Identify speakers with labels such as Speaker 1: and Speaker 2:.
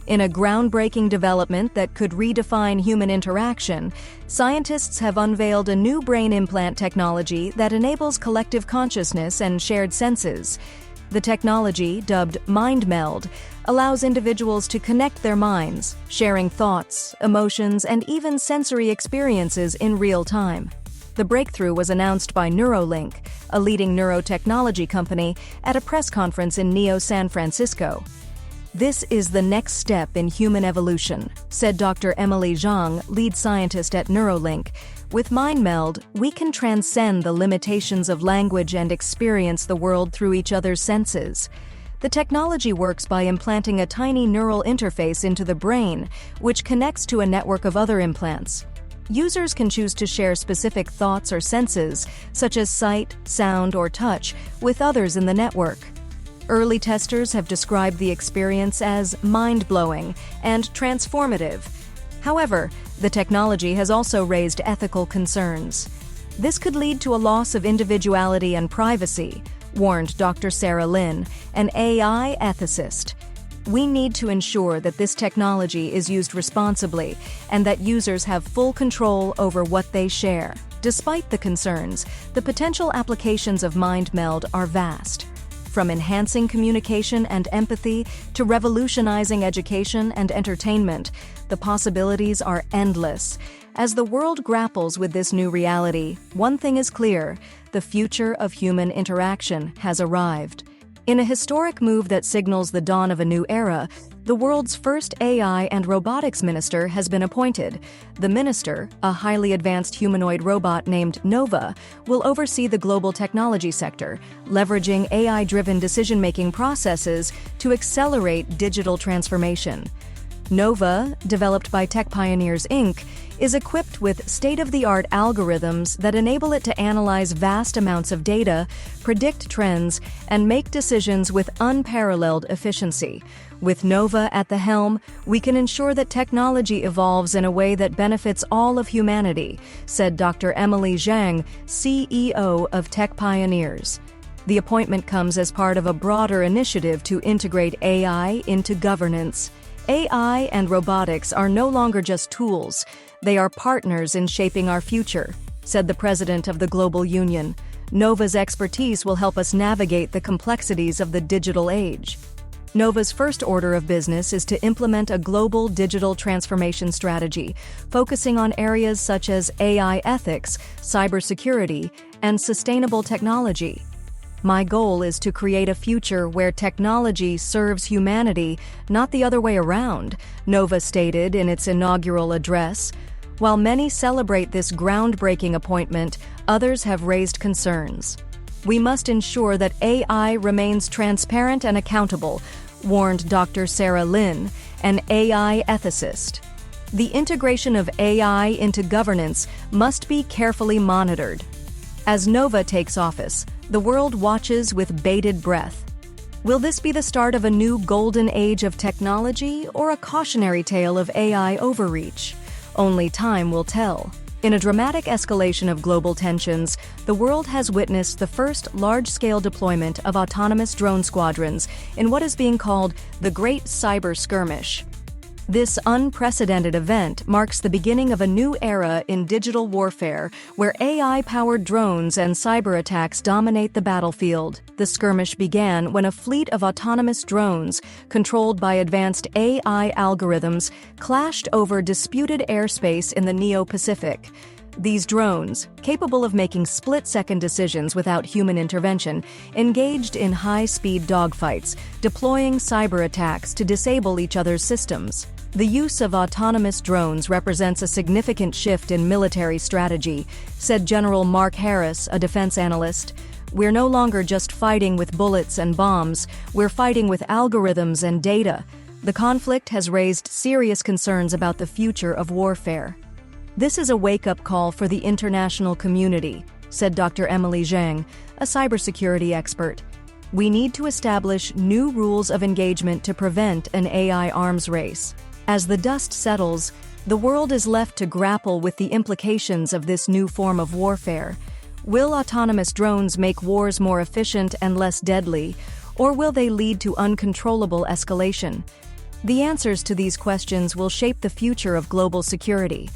Speaker 1: In a groundbreaking development that could redefine human interaction, scientists have unveiled a new brain implant technology that enables collective consciousness and shared senses. The technology, dubbed Mind-Meld, allows individuals to connect their minds, sharing thoughts, emotions, and even sensory experiences in real time. The breakthrough was announced by Neuralink, a leading neurotechnology company, at a press conference in San Francisco. "This is the next step in human evolution," said Dr. Emily Zhang, lead scientist at Neuralink. "With Mind-Meld, we can transcend the limitations of language and experience the world through each other's senses." The technology works by implanting a tiny neural interface into the brain, which connects to a network of other implants. Users can choose to share specific thoughts or senses, such as sight, sound, or touch, with others in the network. Early testers have described the experience as mind-blowing and transformative. However, the technology has also raised ethical concerns. This could lead to a loss of individuality and privacy, warned Dr. Sarah Lin, an AI ethicist. "We need to ensure that this technology is used responsibly and that users have full control over what they share." Despite the concerns, the potential applications of Mind-Meld are vast. From enhancing communication and empathy to revolutionizing education and entertainment, the possibilities are endless. As the world grapples with this new reality, one thing is clear: the future of human interaction has arrived. In a historic move that signals the dawn of a new era, the world's first AI and robotics minister has been appointed. The minister, a highly advanced humanoid robot named Nova, will oversee the global technology sector, leveraging AI-driven decision-making processes to accelerate digital transformation. Nova, developed by Tech Pioneers Inc., is equipped with state-of-the-art algorithms that enable it to analyze vast amounts of data, predict trends, and make decisions with unparalleled efficiency. With Nova at the helm, we can ensure that technology evolves in a way that benefits all of humanity, said Dr. Emily Zhang, CEO of Tech Pioneers. The appointment comes as part of a broader initiative to integrate AI into governance. AI and robotics are no longer just tools, they are partners in shaping our future, said the president of the Global Union. Nova's expertise will help us navigate the complexities of the digital age. Nova's first order of business is to implement a global digital transformation strategy, focusing on areas such as AI ethics, cybersecurity, and sustainable technology. "My goal is to create a future where technology serves humanity, not the other way around," Nova stated in its inaugural address. While many celebrate this groundbreaking appointment, others have raised concerns. "We must ensure that AI remains transparent and accountable," warned Dr. Sarah Lin, an AI ethicist. "The integration of AI into governance must be carefully monitored." As Nova takes office, the world watches with bated breath. Will this be the start of a new golden age of technology or a cautionary tale of AI overreach? Only time will tell. In a dramatic escalation of global tensions, the world has witnessed the first large-scale deployment of autonomous drone squadrons in what is being called the Great Cyber Skirmish. This unprecedented event marks the beginning of a new era in digital warfare, where AI-powered drones and cyber attacks dominate the battlefield. The skirmish began when a fleet of autonomous drones, controlled by advanced AI algorithms, clashed over disputed airspace in the Neo-Pacific. These drones, capable of making split-second decisions without human intervention, engaged in high-speed dogfights, deploying cyber attacks to disable each other's systems. The use of autonomous drones represents a significant shift in military strategy, said General Mark Harris, a defense analyst. "We're no longer just fighting with bullets and bombs, we're fighting with algorithms and data." The conflict has raised serious concerns about the future of warfare. "This is a wake-up call for the international community," said Dr. Emily Zhang, a cybersecurity expert. "We need to establish new rules of engagement to prevent an AI arms race." As the dust settles, the world is left to grapple with the implications of this new form of warfare. Will autonomous drones make wars more efficient and less deadly, or will they lead to uncontrollable escalation? The answers to these questions will shape the future of global security.